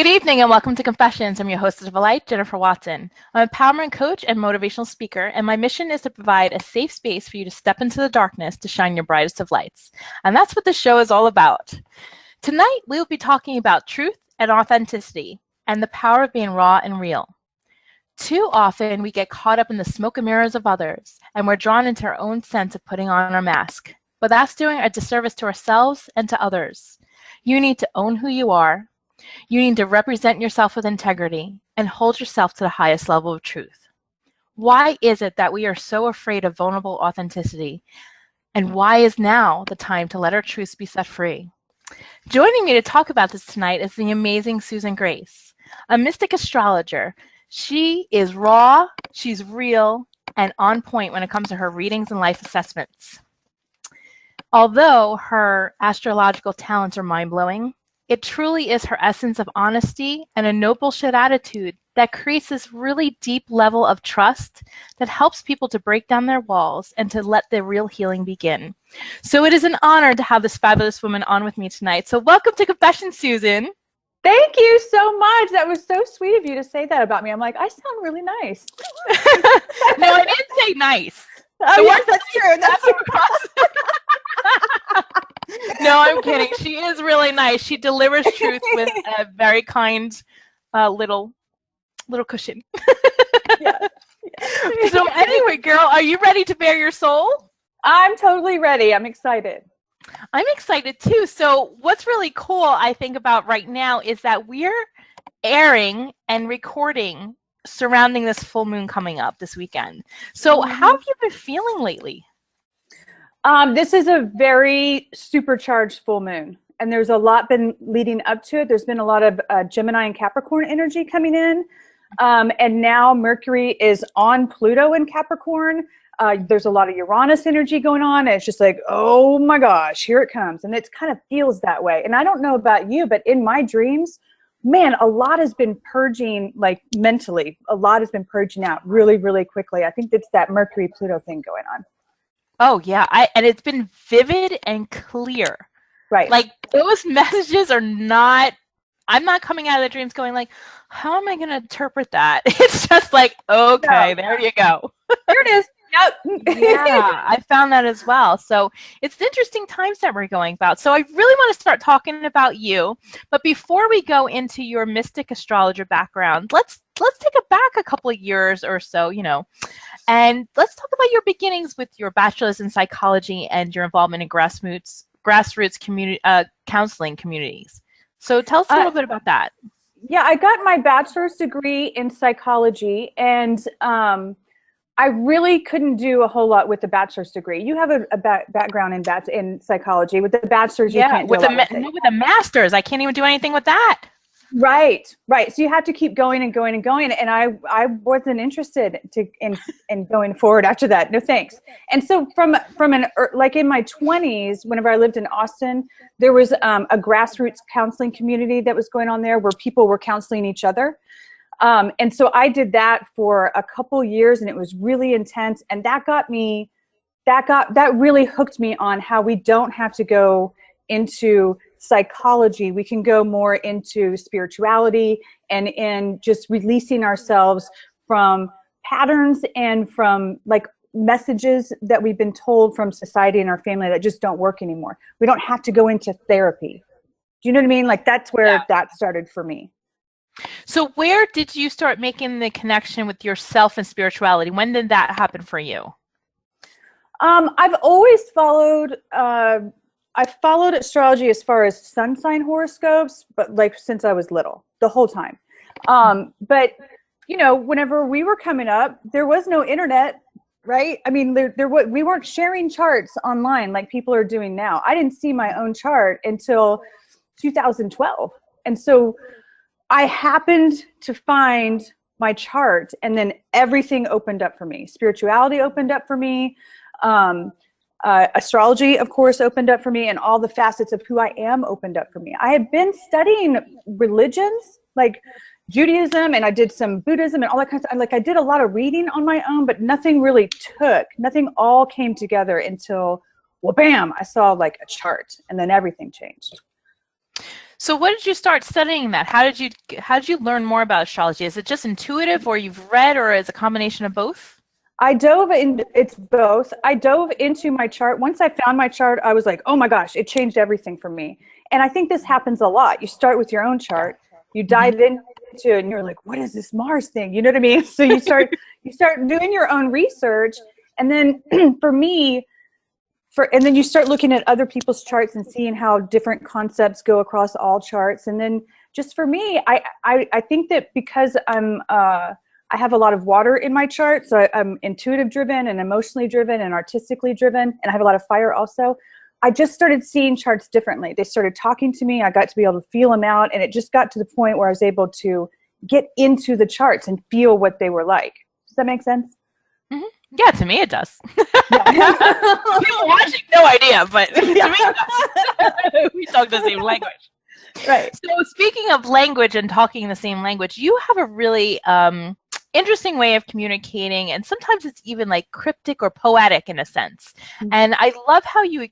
evening and welcome to Confessions. I'm your hostess of a light, Jennifer Watson. I'm a empowerment coach and motivational speaker, and my mission is to provide a safe space for you to step into the darkness to shine your brightest of lights. And that's what this show is all about. Tonight, we will be talking about truth and authenticity and the power of being raw and real. Too often, we get caught up in the smoke and mirrors of others, and we're drawn into our own sense of putting on our mask. But that's doing a disservice to ourselves and to others. You need to own who you are. You need to represent yourself with integrity and hold yourself to the highest level of truth. Why is it that we are so afraid of vulnerable authenticity? And why is now the time to let our truths be set free? Joining me to talk about this tonight is the amazing Susan Grace, a mystic astrologer. She is raw, she's real, and on point when it comes to her readings and life assessments. Although her astrological talents are mind-blowing, it truly is her essence of honesty and a no bullshit attitude that creates this really deep level of trust that helps people to break down their walls and to let the real healing begin. So it is an honor to have this fabulous woman on with me tonight. So welcome to Confessions, Susan. Thank you so much. That was so sweet of you to say that about me. I'm like, I sound really nice. No, I didn't say nice. Oh, yes, that's true. That's true. No, I'm kidding. She is really nice. She delivers truth with a very kind little cushion. Yeah. So anyway, girl, are you ready to bare your soul? I'm totally ready. I'm excited. I'm excited too. So what's really cool, I think, about right now is that we're airing and recording surrounding this full moon coming up this weekend. So how have you been feeling lately? This is a very supercharged full moon, and there's a lot been leading up to it. There's been a lot of Gemini and Capricorn energy coming in, and now Mercury is on Pluto in Capricorn. There's a lot of Uranus energy going on, and it's just like, oh my gosh, here it comes. And it kind of feels that way. And I don't know about you, but in my dreams, man, a lot has been purging, like mentally. A lot has been purging out really, really quickly. I think it's that Mercury-Pluto thing going on. Oh, yeah. And it's been vivid and clear. Right. Like, those messages are not, I'm not coming out of the dreams going like, how am I going to interpret that? It's just like, okay, there you go. There it is. Yep. Yeah, I found that as well. So it's interesting times that we're going about. So I really want to start talking about you. But before we go into your mystic astrologer background, let's take it back a couple of years or so, and let's talk about your beginnings with your bachelor's in psychology and your involvement in grassroots community counseling communities. So tell us a little bit about that. Yeah, I got my bachelor's degree in psychology, and I really couldn't do a whole lot with the bachelor's degree. You have a background in psychology. With the bachelor's, you can't do a lot with a master's, I can't even do anything with that. Right. So you have to keep going and going and going. And I wasn't interested in going forward after that. No thanks. And so from like in my 20s, whenever I lived in Austin, there was a grassroots counseling community that was going on there where people were counseling each other. And so I did that for a couple years, and it was really intense. And that really hooked me on how we don't have to go into psychology. We can go more into spirituality and in just releasing ourselves from patterns and from like messages that we've been told from society and our family that just don't work anymore. We don't have to go into therapy. Do you know what I mean? Like that's where that started for me. So where did you start making the connection with yourself and spirituality? When did that happen for you? I've always followed, I've followed astrology as far as sun sign horoscopes, but like since I was little, the whole time. But whenever we were coming up, there was no internet, right? I mean, we weren't sharing charts online like people are doing now. I didn't see my own chart until 2012. And so I happened to find my chart, and then everything opened up for me. Spirituality opened up for me. Astrology, of course, opened up for me, and all the facets of who I am opened up for me. I had been studying religions like Judaism, and I did some Buddhism and all that kind of stuff. Like I did a lot of reading on my own, but nothing really took. Nothing all came together until, well, bam, I saw like a chart, and then everything changed. So what did you start studying that? How did you learn more about astrology? Is it just intuitive, or you've read, or is it a combination of both? It's both. I dove into my chart. Once I found my chart, I was like, oh my gosh, it changed everything for me. And I think this happens a lot. You start with your own chart, you Hmm. dive into it, and you're like, what is this Mars thing? You know what I mean? So you start doing your own research. And then for me, and then you start looking at other people's charts and seeing how different concepts go across all charts. And then just for me, I think that because I have a lot of water in my chart, so I'm intuitive driven and emotionally driven and artistically driven, and I have a lot of fire also. I just started seeing charts differently. They started talking to me. I got to be able to feel them out, and it just got to the point where I was able to get into the charts and feel what they were like. Does that make sense? Hmm. Yeah, to me it does. Yeah. People watching, no idea, but to me it does. We talk the same language. Right. So speaking of language and talking the same language, you have a really interesting way of communicating, and sometimes it's even like cryptic or poetic in a sense. And I love how you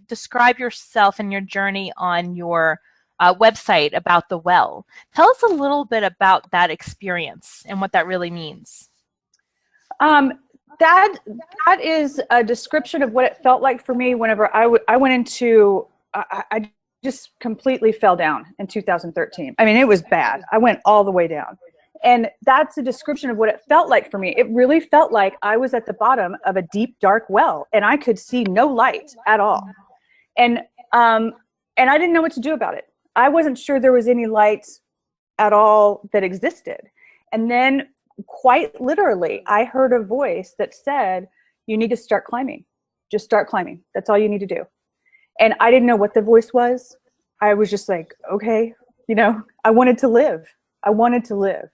describe yourself and your journey on your website about the well. Tell us a little bit about that experience and what that really means. Um, that is a description of what it felt like for me whenever I went into I just completely fell down in 2013. I mean, it was bad. I went all the way down. And that's a description of what it felt like for me. It really felt like I was at the bottom of a deep, dark well, and I could see no light at all. And and I didn't know what to do about it. I wasn't sure there was any light at all that existed. And then quite literally, I heard a voice that said, you need to start climbing. Just start climbing. That's all you need to do. And I didn't know what the voice was. I was just like, okay, I wanted to live. I wanted to live.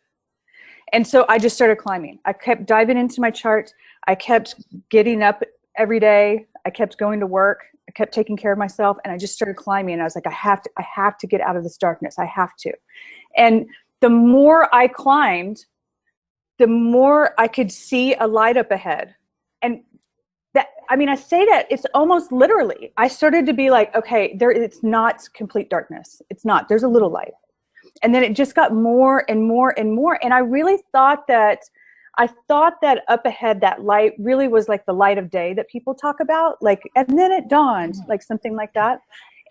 And so I just started climbing. I kept diving into my chart. I kept getting up every day. I kept going to work. I kept taking care of myself, and I just started climbing. And I was like, I have to get out of this darkness. I have to. And the more I climbed, the more I could see a light up ahead. And I say that it's almost literally. I started to be like, okay, it's not complete darkness. It's not. There's a little light. And then it just got more and more and more. And I really thought that up ahead, that light really was like the light of day that people talk about. Like, and then it dawned, like something like that.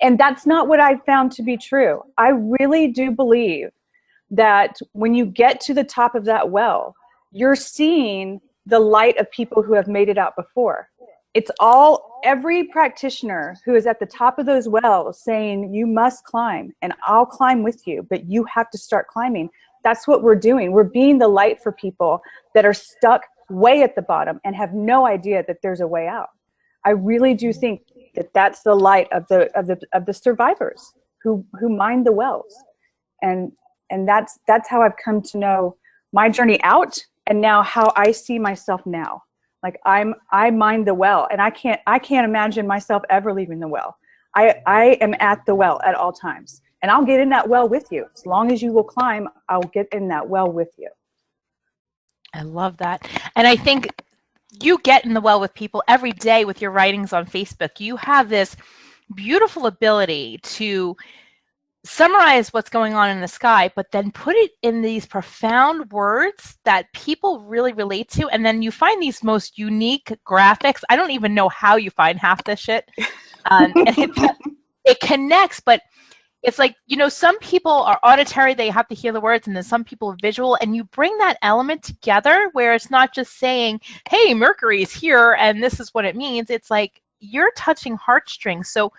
And that's not what I found to be true. I really do believe that when you get to the top of that well, you're seeing the light of people who have made it out before. It's every practitioner who is at the top of those wells saying, you must climb, and I'll climb with you, but you have to start climbing. That's what we're doing. We're being the light for people that are stuck way at the bottom and have no idea that there's a way out. I really do think that that's the light of the survivors who mine the wells. And that's how I've come to know my journey out, and now how I see myself now. Like I mine the well, and I can't imagine myself ever leaving the well. I am at the well at all times, and I'll get in that well with you. As long as you will climb, I'll get in that well with you. I love that. And I think you get in the well with people every day with your writings on Facebook. You have this beautiful ability to summarize what's going on in the sky, but then put it in these profound words that people really relate to. And then you find these most unique graphics. I don't even know how you find half this shit. And it connects, but it's like, some people are auditory, they have to hear the words, and then some people are visual, and you bring that element together where it's not just saying, hey, Mercury is here and this is what it means. It's like you're touching heartstrings. So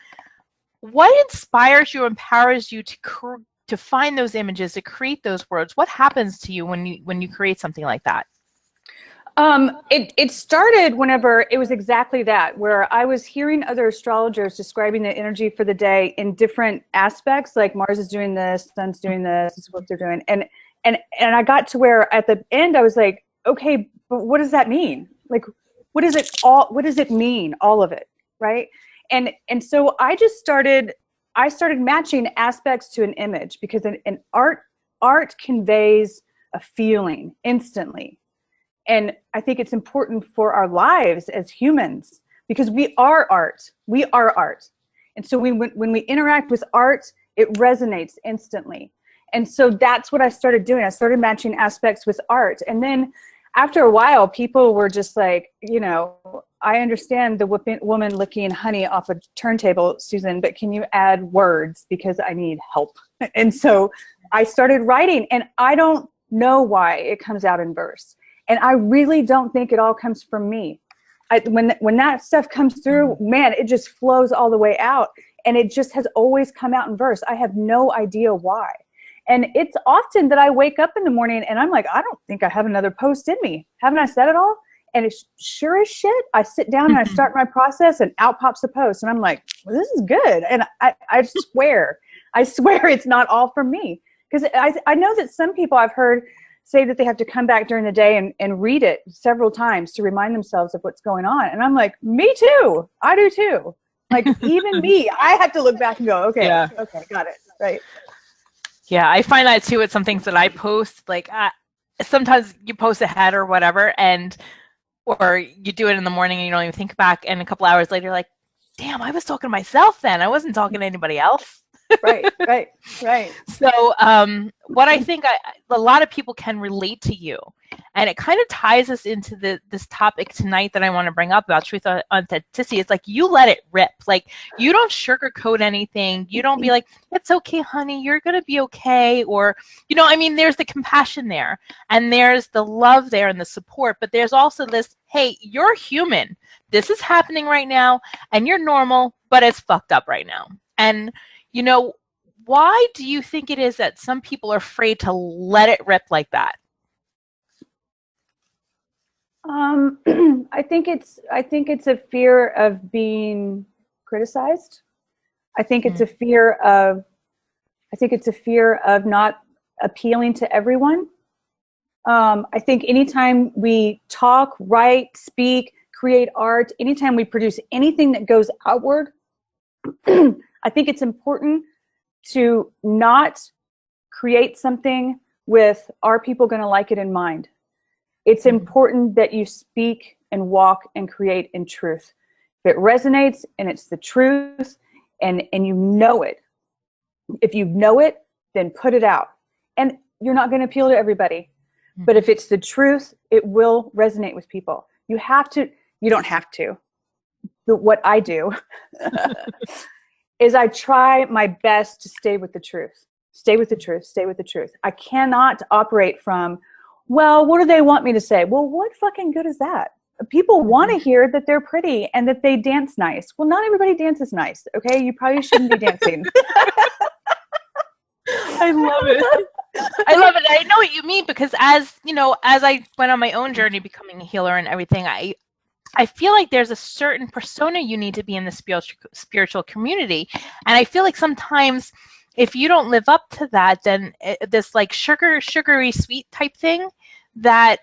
what inspires you, empowers you to find those images, to create those words? What happens to you when you create something like that? It started whenever it was exactly that, where I was hearing other astrologers describing the energy for the day in different aspects, like Mars is doing this, Sun's doing this is what they're doing. And I got to where at the end I was like, okay, but what does that mean? Like, what does it mean? All of it, right? And so I started matching aspects to an image, because an art conveys a feeling instantly. And I think it's important for our lives as humans, because we are art. We are art. And so when we interact with art, It resonates instantly. And so that's what I started doing. I started matching aspects with art. And then after a while, people were just like, you know, I understand the woman licking honey off a turntable, Susan, but can you add words because I need help? And so I started writing, and I don't know why it comes out in verse. And I really don't think it all comes from me. When that stuff comes through, man, it just flows all the way out. And it just has always come out in verse. I have no idea why. And it's often that I wake up in the morning and I'm like, I don't think I have another post in me. Haven't I said it all? And it's sure as shit, I sit down and I start my process and out pops a post. And I'm like, well, this is good. And I swear it's not all from me. Because I know that some people I've heard say that they have to come back during the day and read it several times to remind themselves of what's going on. And I'm like, me too. I do too. Like even me, I have to look back and go, okay, yeah. Okay, got it. Right. Yeah, I find that too with some things that I post. Like sometimes you post ahead or whatever, or you do it in the morning and you don't even think back, and a couple hours later you're like, damn, I was talking to myself then. I wasn't talking to anybody else. Right. So what I think a lot of people can relate to you, and it kind of ties us into this topic tonight that I want to bring up about truth and authenticity. It's like you let it rip. Like you don't sugarcoat anything. You don't be like, it's okay, honey, you're going to be okay. Or, you know, I mean, there's the compassion there and there's the love there and the support, but there's also this, hey, you're human. This is happening right now and you're normal, but it's fucked up right now. And you know, why do you think it is that some people are afraid to let it rip like that? I think it's a fear of being criticized. I think it's a fear of not appealing to everyone. I think anytime we talk, write, speak, create art, anytime we produce anything that goes outward, I think it's important to not create something with, are people going to like it in mind? It's important that you speak and walk and create in truth. If it resonates and it's the truth and you know it, if you know it, then put it out. And you're not going to appeal to everybody. But if it's the truth, it will resonate with people. You don't have to. But what I do is I try my best to stay with the truth. Stay with the truth. Stay with the truth. I cannot operate from, well, what do they want me to say? Well, what fucking good is that? People want to hear that they're pretty and that they dance nice. Well, not everybody dances nice, okay? You probably shouldn't be dancing. I love it. I love it. I know what you mean because as I went on my own journey becoming a healer and everything, I feel like there's a certain persona you need to be in the spiritual community. And I feel like sometimes if you don't live up to that, then this like sugary sweet type thing that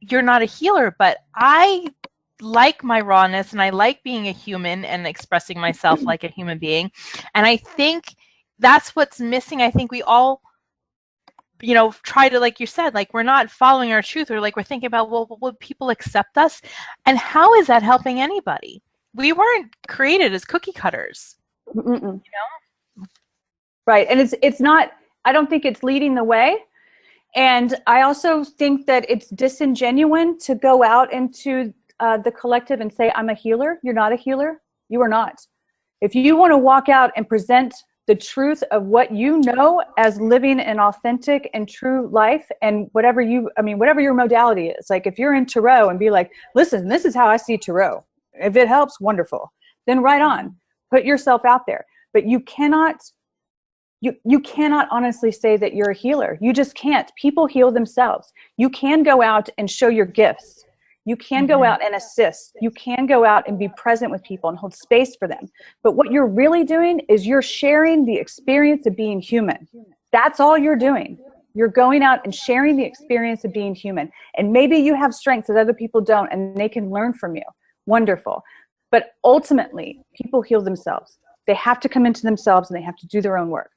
you're not a healer. But I like my rawness and I like being a human and expressing myself like a human being. And I think that's what's missing. I think we all try to, like you said, like we're not following our truth, or like we're thinking about, well, would people accept us? And how is that helping anybody? We weren't created as cookie cutters. Right. And it's not, I don't think it's leading the way. And I also think that it's disingenuous to go out into the collective and say, I'm a healer. You're not a healer. You are not. If you want to walk out and present the truth of what you know as living an authentic and true life, and whatever your modality is. Like if you're in tarot and be like, listen, this is how I see tarot. If it helps, wonderful. Then right on, put yourself out there. But you cannot honestly say that you're a healer. You just can't. People heal themselves. You can go out and show your gifts. You can go out and assist. You can go out and be present with people and hold space for them. But what you're really doing is you're sharing the experience of being human. That's all you're doing. You're going out and sharing the experience of being human. And maybe you have strengths that other people don't, and they can learn from you. Wonderful. But ultimately, people heal themselves. They have to come into themselves and they have to do their own work.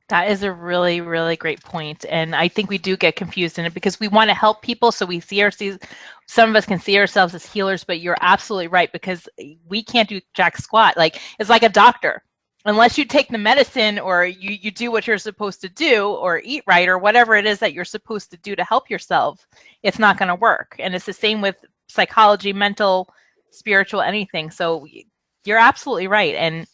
That is a really, really great point. And I think we do get confused in it because we want to help people. So we see some of us can see ourselves as healers, but you're absolutely right, because we can't do jack squat. Like, it's like a doctor. unless you take the medicine or you do what you're supposed to do or eat right or whatever it is that you're supposed to do to help yourself, it's not going to work. And it's the same with psychology, mental, spiritual, anything. So you're absolutely right. And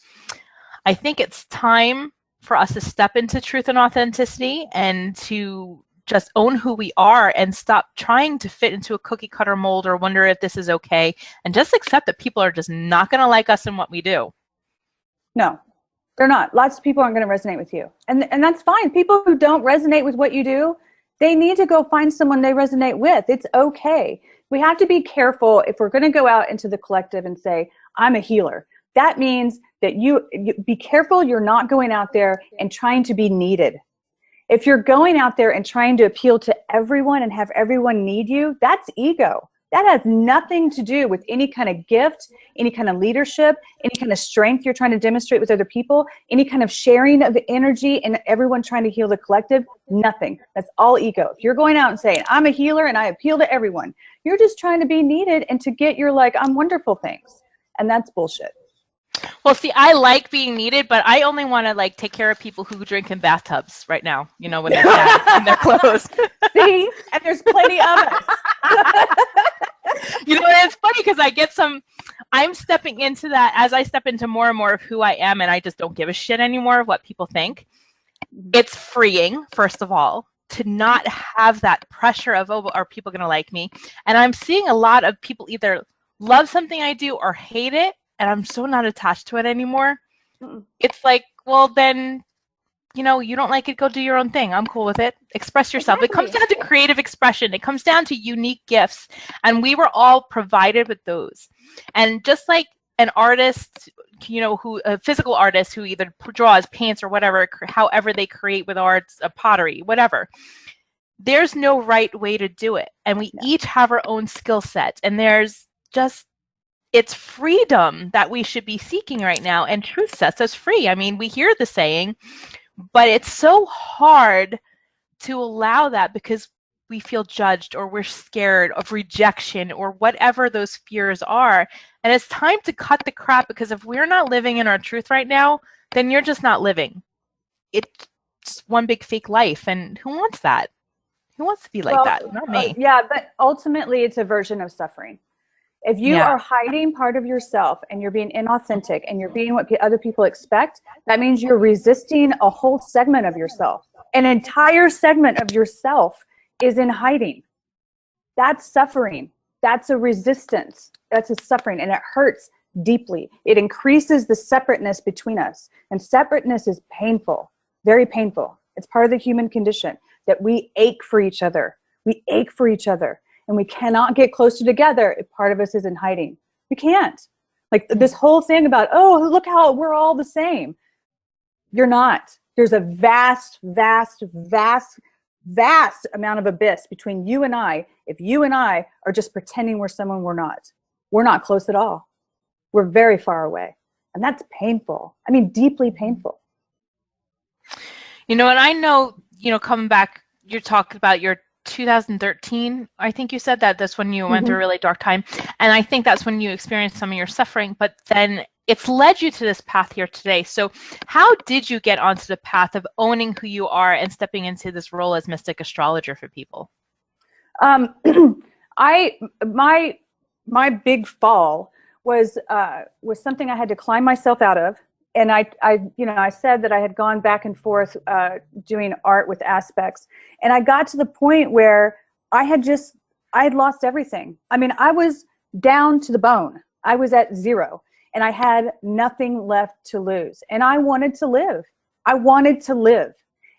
I think it's time for us to step into truth and authenticity and to just own who we are and stop trying to fit into a cookie cutter mold or wonder if this is okay, and just accept that people are just not going to like us and what we do. No, they're not. Lots of people aren't going to resonate with you. And that's fine. People who don't resonate with what you do, they need to go find someone they resonate with. It's okay. We have to be careful if we're going to go out into the collective and say, I'm a healer. That means that you be careful you're not going out there and trying to be needed. If you're going out there and trying to appeal to everyone and have everyone need you, that's ego. That has nothing to do with any kind of gift, any kind of leadership, any kind of strength you're trying to demonstrate with other people, any kind of sharing of energy and everyone trying to heal the collective. Nothing. That's all ego. If you're going out and saying, I'm a healer and I appeal to everyone, you're just trying to be needed and to get your like, I'm wonderful things. And that's bullshit. Well, see, I like being needed, but I only want to like take care of people who drink in bathtubs right now, you know, when they're sad in their clothes. See? And there's plenty of us. You know, and it's funny because I'm stepping into that as I step into more and more of who I am, and I just don't give a shit anymore of what people think. It's freeing, first of all, to not have that pressure of, oh, are people going to like me? And I'm seeing a lot of people either love something I do or hate it, and I'm so not attached to it anymore. It's like, well, then, you know, you don't like it, go do your own thing. I'm cool with it. Express yourself. Exactly. It comes down to creative expression. It comes down to unique gifts. And we were all provided with those. And just like an artist, you know, a physical artist who either draws, paints, or whatever, however they create with arts, pottery, whatever, there's no right way to do it. And we each have our own skill set. And there's just, it's freedom that we should be seeking right now. And truth sets us free. I mean, we hear the saying, but it's so hard to allow that because we feel judged or we're scared of rejection or whatever those fears are. And it's time to cut the crap, because if we're not living in our truth right now, then you're just not living. It's just one big fake life. And who wants that? Who wants to be like that? Not me. Yeah, but ultimately it's a version of suffering. If you are hiding part of yourself and you're being inauthentic and you're being what other people expect, that means you're resisting a whole segment of yourself. An entire segment of yourself is in hiding. That's suffering. That's a resistance. That's a suffering, and it hurts deeply. It increases the separateness between us, and separateness is painful, very painful. It's part of the human condition that we ache for each other. We ache for each other. And we cannot get closer together if part of us is in hiding. We can't. Like this whole thing about, oh, look how we're all the same. You're not. There's a vast, vast, vast, vast amount of abyss between you and I. If you and I are just pretending we're someone we're not close at all. We're very far away. And that's painful. I mean, deeply painful. You know, and I know, you know, coming back, you're talking about your 2013, I think you said that's when you went through a really dark time. And I think that's when you experienced some of your suffering, but then it's led you to this path here today. So how did you get onto the path of owning who you are and stepping into this role as mystic astrologer for people? My big fall was something I had to climb myself out of. And I said that I had gone back and forth doing art with aspects. And I got to the point where I had lost everything. I mean, I was down to the bone. I was at zero. And I had nothing left to lose. And I wanted to live. I wanted to live.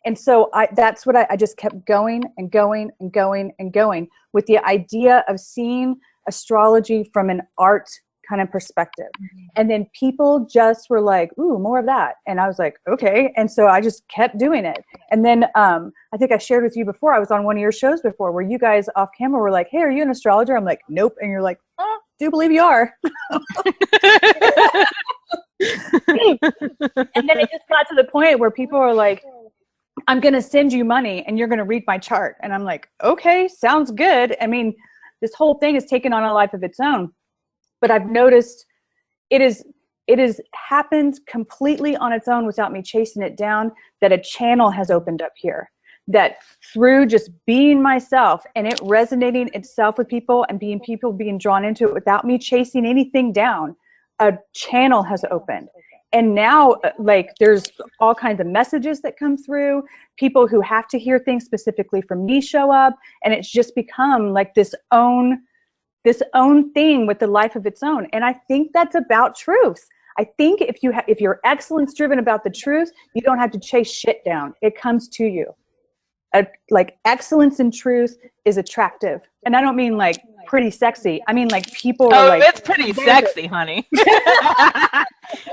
And so that's what I just kept going and going and going and going with the idea of seeing astrology from an art kind of perspective. And then people just were like, ooh, more of that. And I was like, okay. And so I just kept doing it. And then I think I shared with you before, I was on one of your shows before where you guys off camera were like, hey, are you an astrologer? I'm like, nope. And you're like, oh, do believe you are. And then it just got to the point where people are like, I'm going to send you money and you're going to read my chart. And I'm like, okay, sounds good. I mean, this whole thing has taken on a life of its own. But I've noticed it is it has happened completely on its own without me chasing it down, that a channel has opened up here, that through just being myself and it resonating itself with people and people being drawn into it without me chasing anything down, a channel has opened. And now, like, there's all kinds of messages that come through. People who have to hear things specifically from me show up, and it's just become like this own thing with the life of its own. And I think that's about truth. I think if you're excellence driven about the truth, you don't have to chase shit down. It comes to you. Like, excellence in truth is attractive. And I don't mean like pretty sexy. I mean like people are like, it's pretty sexy, honey.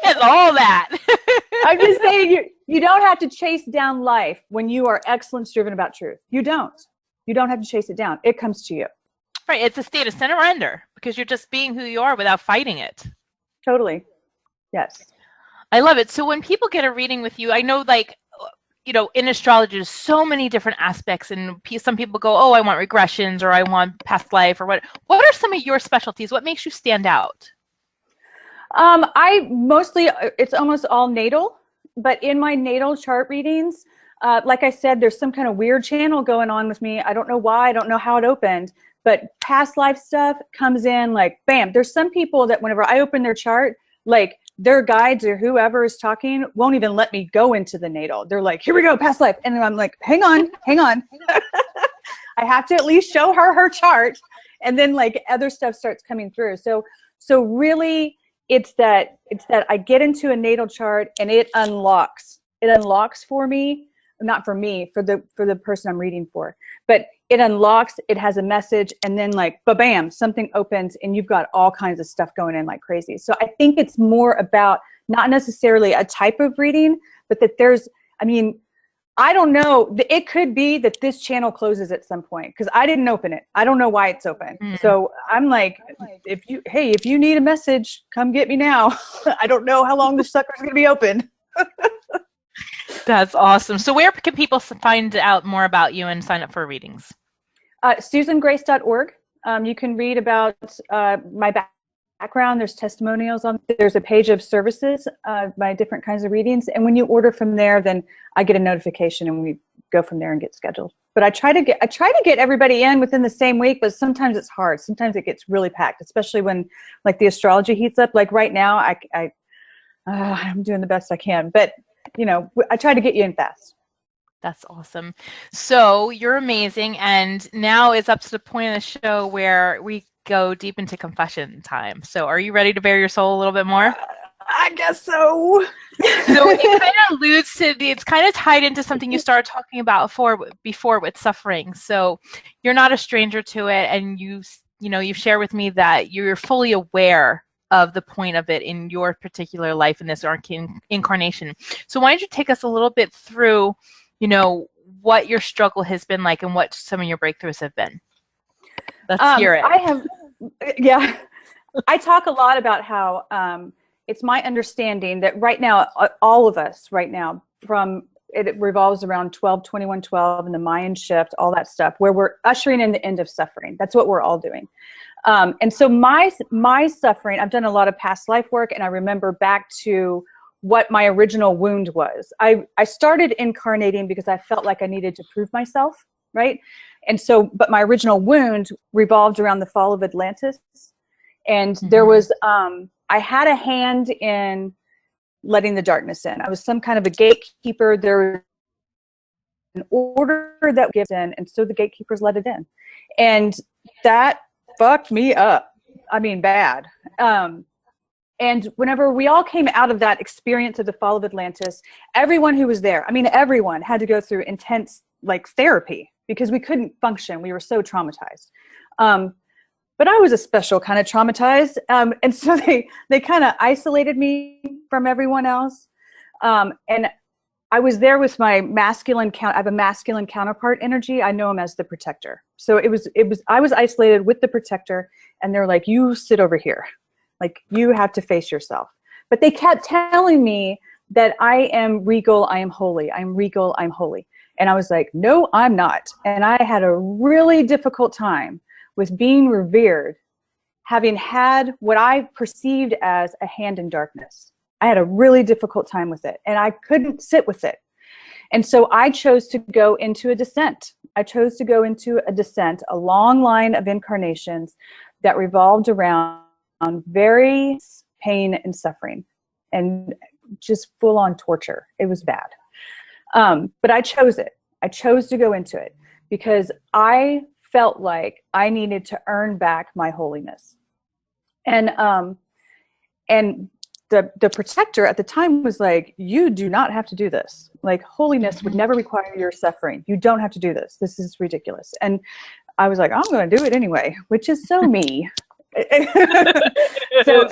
It's all that. I'm just saying you don't have to chase down life when you are excellence driven about truth. You don't have to chase it down. It comes to you. Right. It's a state of surrender because you're just being who you are without fighting it. Totally. Yes. I love it. So when people get a reading with you, I know, like, you know, in astrology, there's so many different aspects, and some people go, oh, I want regressions, or I want past life, or what are some of your specialties? What makes you stand out? It's almost all natal, but in my natal chart readings, like I said, there's some kind of weird channel going on with me. I don't know why, I don't know how it opened, but past life stuff comes in like, bam. There's some people that whenever I open their chart, like, their guides or whoever is talking won't even let me go into the natal. They're like, here we go, past life. And I'm like, hang on. I have to at least show her chart. And then like other stuff starts coming through. So really it's that I get into a natal chart and it unlocks for me, not for me, for the person I'm reading for, but it unlocks, it has a message, and then like, ba-bam, something opens and you've got all kinds of stuff going in like crazy. So I think it's more about not necessarily a type of reading, but that I don't know, it could be that this channel closes at some point because I didn't open it. I don't know why it's open. So I'm like, if you need a message, come get me now. I don't know how long this sucker's gonna be open. That's awesome. So where can people find out more about you and sign up for readings? SusanGrace.org. You can read about my background. There's testimonials there's a page of services, my different kinds of readings. And when you order from there, then I get a notification and we go from there and get scheduled. But I try to get everybody in within the same week, but sometimes it's hard. Sometimes it gets really packed, especially when like the astrology heats up. Like right now, I'm doing the best I can, but you know, I try to get you in fast. That's awesome. So you're amazing. And now it's up to the point of the show where we go deep into confession time. So are you ready to bare your soul a little bit more? I guess so. So it kind of alludes to it's kind of tied into something you started talking about before with suffering. So you're not a stranger to it. And you've shared with me that you're fully aware of the point of it in your particular life in this incarnation. So why don't you take us a little bit through, you know, what your struggle has been like and what some of your breakthroughs have been. Let's hear it. I talk a lot about how it's my understanding that right now, all of us right now, it revolves around 12-21-12 and the Mayan shift, all that stuff, where we're ushering in the end of suffering. That's what we're all doing. And so my suffering, I've done a lot of past life work, and I remember back to what my original wound was. I started incarnating because I felt like I needed to prove myself, right? And so, but my original wound revolved around the fall of Atlantis. And there was, I had a hand in letting the darkness in. I was some kind of a gatekeeper. There was an order that gives in, and so the gatekeepers let it in. And that fucked me up. I mean, bad. And whenever we all came out of that experience of the fall of Atlantis, everyone who was there, I mean, everyone had to go through intense like therapy because we couldn't function. We were so traumatized. But I was a special kind of traumatized. And so they kind of isolated me from everyone else. And I was there with my masculine I have a masculine counterpart energy. I know him as the protector. So I was isolated with the protector, and they're like, you sit over here. Like, you have to face yourself. But they kept telling me that I am regal, I am holy. I'm regal, I'm holy. And I was like, no, I'm not. And I had a really difficult time with being revered, having had what I perceived as a hand in darkness. I had a really difficult time with it, and I couldn't sit with it. And so I chose to go into a descent. I chose to go into a descent, a long line of incarnations that revolved around very pain and suffering and just full-on torture. It was bad. But I chose it. I chose to go into it because I felt like I needed to earn back my holiness. And the protector at the time was like, you do not have to do this. Like, holiness would never require your suffering. You don't have to do this. This is ridiculous. And I was like, I'm going to do it anyway, which is so me. so,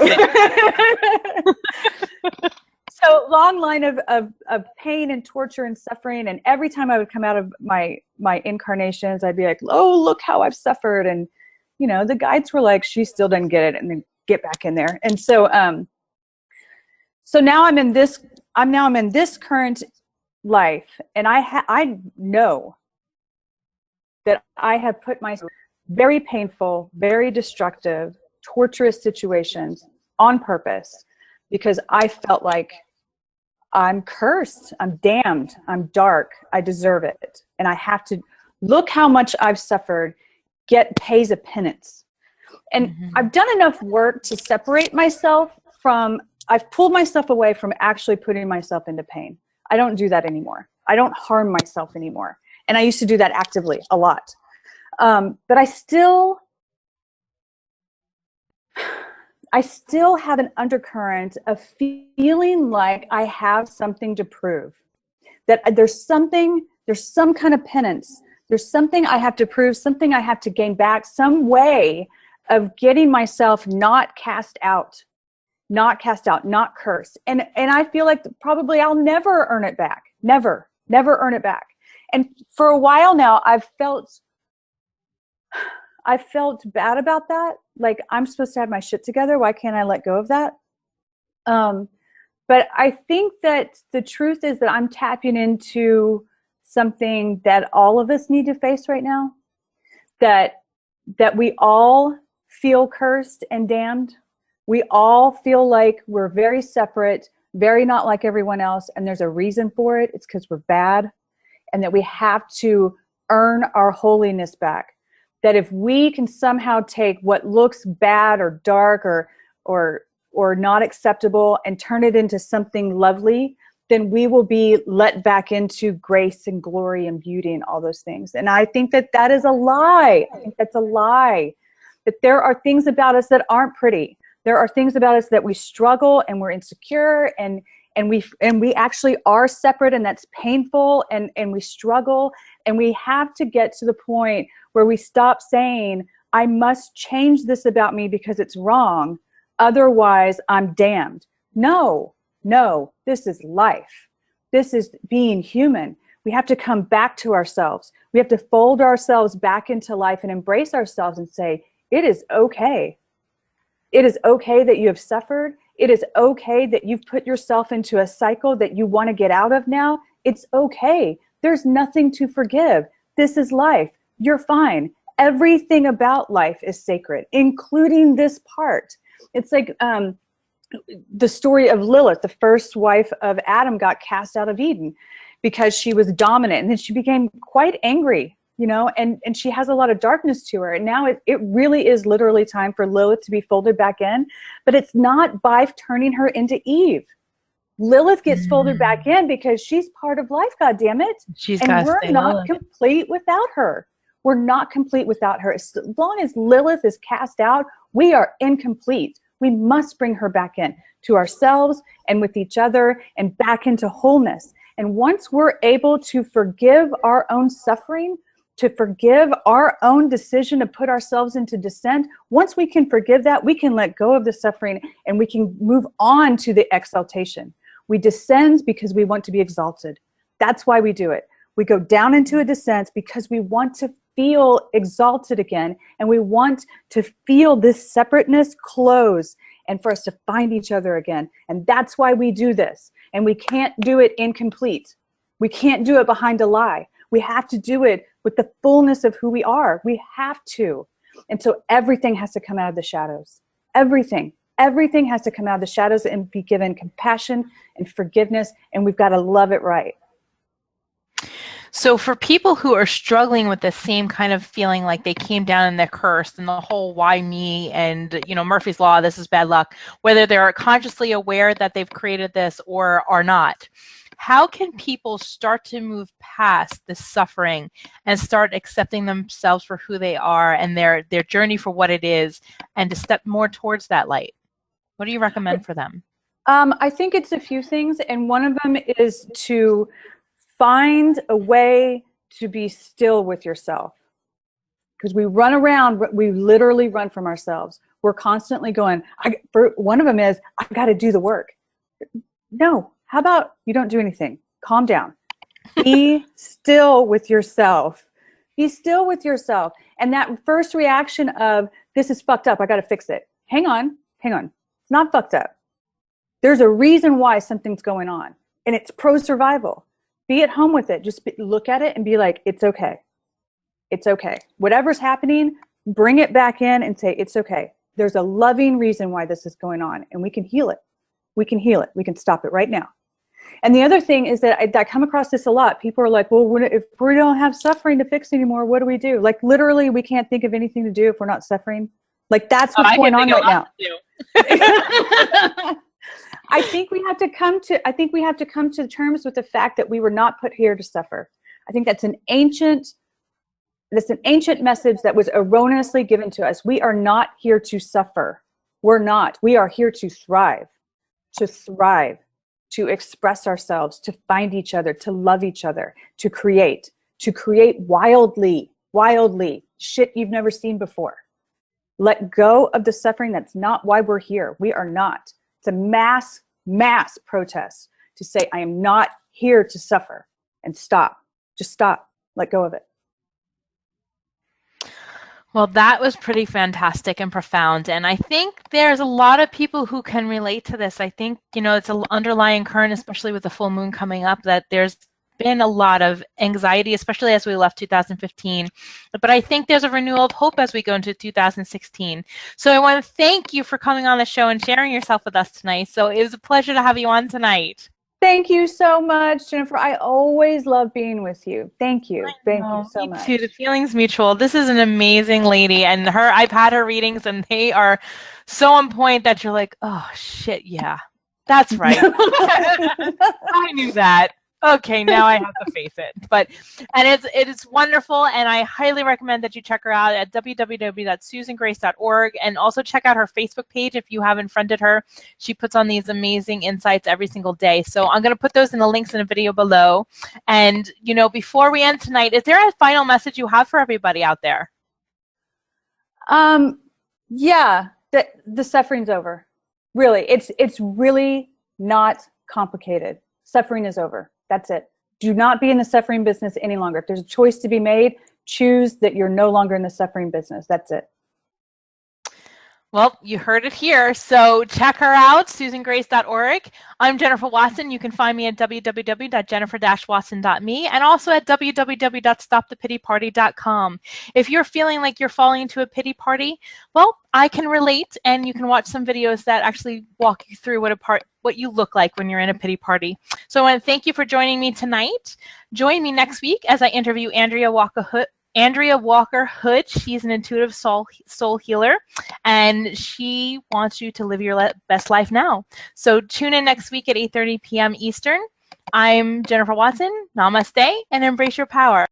so long line of pain and torture and suffering. And every time I would come out of my incarnations, I'd be like, oh, look how I've suffered. And, you know, the guides were like, she still doesn't get it. And then get back in there. And so, so now I'm in this current life, and I know that I have put myself in very painful, very destructive, torturous situations on purpose because I felt like I'm cursed, I'm damned, I'm dark, I deserve it, and I have to look how much I've suffered, pays a penance. And I've done enough work to separate myself from. I've pulled myself away from actually putting myself into pain. I don't do that anymore. I don't harm myself anymore. And I used to do that actively a lot. But I still have an undercurrent of feeling like I have something to prove. That there's some kind of penance. There's something I have to prove, something I have to gain back, some way of getting myself not cast out, not cursed. And I feel like probably I'll never earn it back. Never earn it back. And for a while now, I felt bad about that. Like, I'm supposed to have my shit together. Why can't I let go of that? But I think that the truth is that I'm tapping into something that all of us need to face right now. That we all feel cursed and damned. We all feel like we're very separate, very not like everyone else, and there's a reason for it. It's because we're bad, and that we have to earn our holiness back. That if we can somehow take what looks bad or dark or not acceptable and turn it into something lovely, then we will be let back into grace and glory and beauty and all those things. And I think that is a lie. I think that's a lie. That there are things about us that aren't pretty. There are things about us that we struggle and we're insecure and we actually are separate, and that's painful, and we struggle, and we have to get to the point where we stop saying, I must change this about me because it's wrong, otherwise I'm damned. No, this is life. This is being human. We have to come back to ourselves. We have to fold ourselves back into life and embrace ourselves and say, it is okay. It is okay that you have suffered. It is okay that you've put yourself into a cycle that you want to get out of now. It's okay. There's nothing to forgive. This is life. You're fine. Everything about life is sacred, including this part. It's like the story of Lilith, the first wife of Adam, got cast out of Eden because she was dominant, and then she became quite angry. You know, and she has a lot of darkness to her. And now it really is literally time for Lilith to be folded back in. But it's not by turning her into Eve. Lilith gets folded back in because she's part of life, God damn it. And we're not complete without her. We're not complete without her. As long as Lilith is cast out, we are incomplete. We must bring her back in to ourselves and with each other and back into wholeness. And once we're able to forgive our own suffering, to forgive our own decision to put ourselves into descent, once we can forgive that, we can let go of the suffering and we can move on to the exaltation. We descend because we want to be exalted. That's why we do it. We go down into a descent because we want to feel exalted again, and we want to feel this separateness close and for us to find each other again. And that's why we do this. And we can't do it incomplete. We can't do it behind a lie. We have to do it with the fullness of who we are. We have to. And so everything has to come out of the shadows. Everything has to come out of the shadows and be given compassion and forgiveness, and we've got to love it right. So for people who are struggling with the same kind of feeling, like they came down and they're cursed and the whole why me and, you know, Murphy's Law, this is bad luck, whether they're consciously aware that they've created this or are not, how can people start to move past the suffering and start accepting themselves for who they are and their journey for what it is, and to step more towards that light? What do you recommend for them? I think it's a few things, and one of them is to find a way to be still with yourself. Because we run around, we literally run from ourselves. We're constantly going, one of them is, I got to do the work. No, how about you don't do anything? Calm down. Be still with yourself. Be still with yourself. And that first reaction of, this is fucked up, I got to fix it. Hang on. It's not fucked up. There's a reason why something's going on, and it's pro-survival. Be at home with it. Just look at it and be like, it's okay. It's okay. Whatever's happening, bring it back in and say, it's okay. There's a loving reason why this is going on, and we can heal it. We can heal it. We can stop it right now. And the other thing is that I come across this a lot. People are like, well, if we don't have suffering to fix anymore, what do we do? Like, literally, we can't think of anything to do if we're not suffering. Like, that's what's going on right now. I think we have to come to terms with the fact that we were not put here to suffer. I think that's an ancient message that was erroneously given to us. We are not here to suffer. We're not. We are here to thrive, to express ourselves, to find each other, to love each other, to create wildly shit you've never seen before. Let go of the suffering. That's not why we're here. We are not. It's a mass protest to say, I am not here to suffer, and stop. Just stop. Let go of it. Well, that was pretty fantastic and profound. And I think there's a lot of people who can relate to this. I think, you know, it's an underlying current, especially with the full moon coming up, that there's been a lot of anxiety, especially as we left 2015. But I think there's a renewal of hope as we go into 2016. So I want to thank you for coming on the show and sharing yourself with us tonight. So it was a pleasure to have you on tonight. Thank you so much, Jennifer. I always love being with you. Thank you. Thank you so much. Me too. The feeling's mutual. This is an amazing lady, and I've had her readings, and they are so on point that you're like, oh shit, yeah, that's right. I knew that. Okay, now I have to face it. And it is wonderful, and I highly recommend that you check her out at www.susangrace.org, and also check out her Facebook page if you haven't friended her. She puts on these amazing insights every single day. So I'm going to put those in the links in the video below. And, you know, before we end tonight, is there a final message you have for everybody out there? Yeah, the suffering's over. Really, it's really not complicated. Suffering is over. That's it. Do not be in the suffering business any longer. If there's a choice to be made, choose that you're no longer in the suffering business. That's it. Well, you heard it here. So check her out, susangrace.org. I'm Jennifer Watson. You can find me at www.jennifer-watson.me and also at www.stopthepityparty.com. If you're feeling like you're falling into a pity party, well, I can relate, and you can watch some videos that actually walk you through what you look like when you're in a pity party. So I want to thank you for joining me tonight. Join me next week as I interview Andrea Walker-Hood. She's an intuitive soul healer, and she wants you to live your best life now. So tune in next week at 8:30 p.m. Eastern. I'm Jennifer Watson. Namaste, and embrace your power.